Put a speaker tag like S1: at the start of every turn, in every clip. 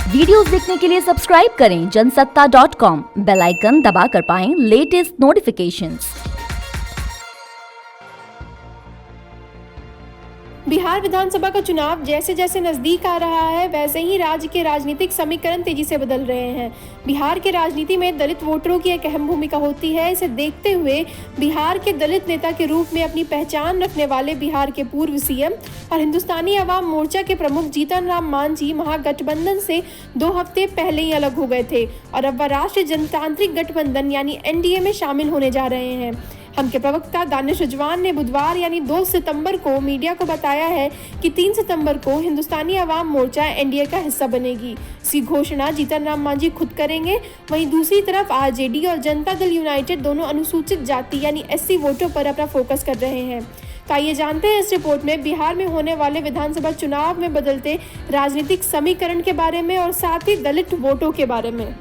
S1: Videos देखने के लिए सब्सक्राइब करें जनसत्ता.com, बेल आइकन दबाकर पाएं लेटेस्ट नोटिफिकेशंस।
S2: बिहार विधानसभा का चुनाव जैसे जैसे नजदीक आ रहा है, वैसे ही राज्य के राजनीतिक समीकरण तेजी से बदल रहे हैं। बिहार के राजनीति में दलित वोटरों की एक अहम भूमिका होती है। इसे देखते हुए बिहार के दलित नेता के रूप में अपनी पहचान रखने वाले बिहार के पूर्व सीएम और हिंदुस्तानी आवाम मोर्चा के प्रमुख जीतन राम मांझी महागठबंधन से 2 हफ्ते पहले ही अलग हो गए थे और अब वह राष्ट्रीय जनतांत्रिक गठबंधन यानी एनडीए में शामिल होने जा रहे हैं। हम के प्रवक्ता दानिश रिजवान ने बुधवार यानी 2 सितंबर को मीडिया को बताया है कि 3 सितंबर को हिंदुस्तानी आवाम मोर्चा एनडीए का हिस्सा बनेगी। इसकी घोषणा जीतन राम मांझी खुद करेंगे। वहीं दूसरी तरफ आरजेडी और जनता दल यूनाइटेड दोनों अनुसूचित जाति यानी एससी वोटों पर अपना फोकस कर रहे हैं। तो आइए जानते हैं इस रिपोर्ट में बिहार में होने वाले विधानसभा चुनाव में बदलते राजनीतिक समीकरण के बारे में और साथ ही दलित वोटों के बारे में।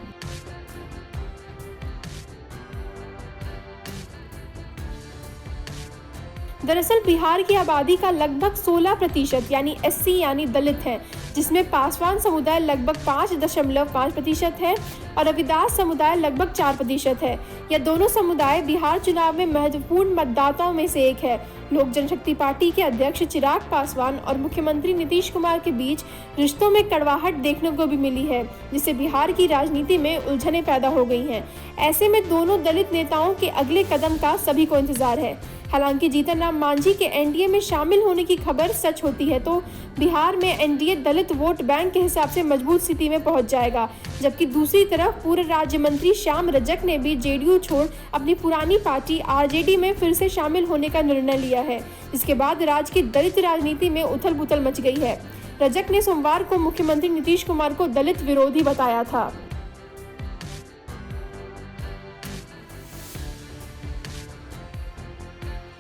S2: दरअसल बिहार की आबादी का लगभग 16% यानी एससी यानी दलित है, जिसमें पासवान समुदाय लगभग 5.5% है और रविदास समुदाय लगभग 4% है। यह दोनों समुदाय बिहार चुनाव में महत्वपूर्ण मतदाताओं में से एक है। लोक जनशक्ति पार्टी के अध्यक्ष चिराग पासवान और मुख्यमंत्री नीतीश कुमार के बीच रिश्तों में कड़वाहट देखने को भी मिली है, जिससे बिहार की राजनीति में उलझनें पैदा हो गई हैं। ऐसे में दोनों दलित नेताओं के अगले कदम का सभी को इंतजार है। हालांकि जीतन राम मांझी के एनडीए में शामिल होने की खबर सच होती है तो बिहार में एनडीए दलित वोट बैंक के हिसाब से मजबूत स्थिति में पहुंच जाएगा, जबकि दूसरी तरफ पूर्व राज्य मंत्री श्याम रजक ने भी जेडीयू छोड़ अपनी पुरानी पार्टी आरजेडी में फिर से शामिल होने का निर्णय लिया है। इसके बाद राज्य की दलित राजनीति में उथल-पुथल मच गई है। रजक ने सोमवार को मुख्यमंत्री नीतीश कुमार को दलित विरोधी बताया था।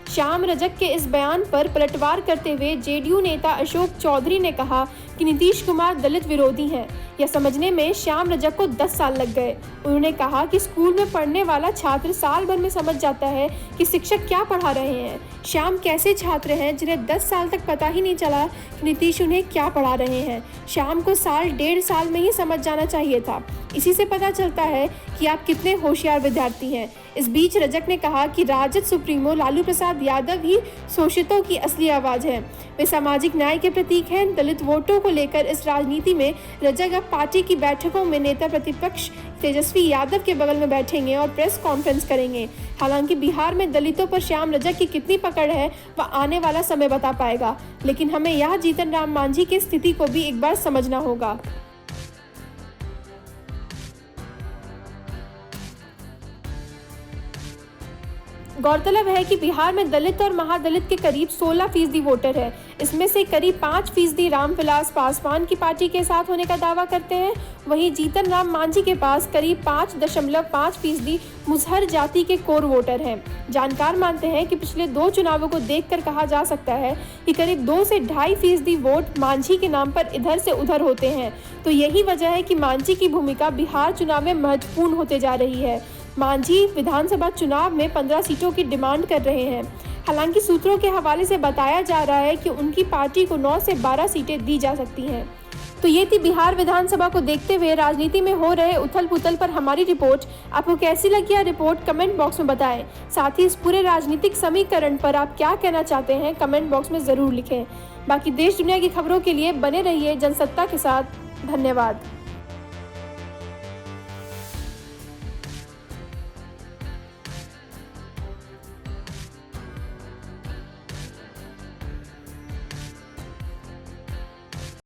S2: श्याम रजक के इस बयान पर पलटवार करते हुए जेडीयू नेता अशोक चौधरी ने कहा कि नीतीश कुमार दलित विरोधी हैं। यह समझने में श्याम रजक को 10 साल लग गए। उन्होंने कहा कि स्कूल में पढ़ने वाला छात्र साल भर में समझ जाता है कि शिक्षक क्या पढ़ा रहे हैं। श्याम कैसे छात्र हैं जिन्हें 10 साल तक पता ही नहीं चला कि नीतीश उन्हें क्या पढ़ा रहे हैं। श्याम को साल 1.5 साल में ही समझ जाना चाहिए था। इसी से पता चलता है कि आप कितने होशियार विद्यार्थी हैं। इस बीच रजक ने कहा कि राजद सुप्रीमो लालू प्रसाद यादव ही शोषितों की असली आवाज है। वे सामाजिक न्याय के प्रतीक हैं। दलित वोटों को लेकर इस राजनीति में रजक अब पार्टी की बैठकों में नेता प्रतिपक्ष तेजस्वी यादव के बगल में बैठेंगे और प्रेस कॉन्फ्रेंस करेंगे। हालांकि बिहार में दलितों पर श्याम रजक की कितनी पकड़ है वह आने वाला समय बता पाएगा, लेकिन हमें यह जीतन राम मांझी की स्थिति को भी एक बार समझना होगा। गौरतलब है कि बिहार में दलित और महादलित के करीब 16% वोटर है। इसमें से करीब 5% रामविलास पासवान की पार्टी के साथ होने का दावा करते हैं। वहीं जीतन राम मांझी के पास करीब 5.5% मुसहर जाति के कोर वोटर हैं। जानकार मानते हैं कि पिछले 2 चुनावों को देखकर कहा जा सकता है कि करीब 2 से 2.5% वोट मांझी के नाम पर इधर से उधर होते हैं। तो यही वजह है कि मांझी की भूमिका बिहार चुनाव में महत्वपूर्ण होते जा रही है। मांझी विधानसभा चुनाव में 15 सीटों की डिमांड कर रहे हैं। हालांकि सूत्रों के हवाले से बताया जा रहा है कि उनकी पार्टी को 9 से 12 सीटें दी जा सकती हैं। तो ये थी बिहार विधानसभा को देखते हुए राजनीति में हो रहे उथल-पुथल पर हमारी रिपोर्ट। आपको कैसी लगी यह रिपोर्ट कमेंट बॉक्स में बताएं। साथ ही इस पूरे राजनीतिक समीकरण पर आप क्या कहना चाहते हैं कमेंट बॉक्स में जरूर लिखें। बाकी देश दुनिया की खबरों के लिए बने रहिए जनसत्ता के साथ। धन्यवाद।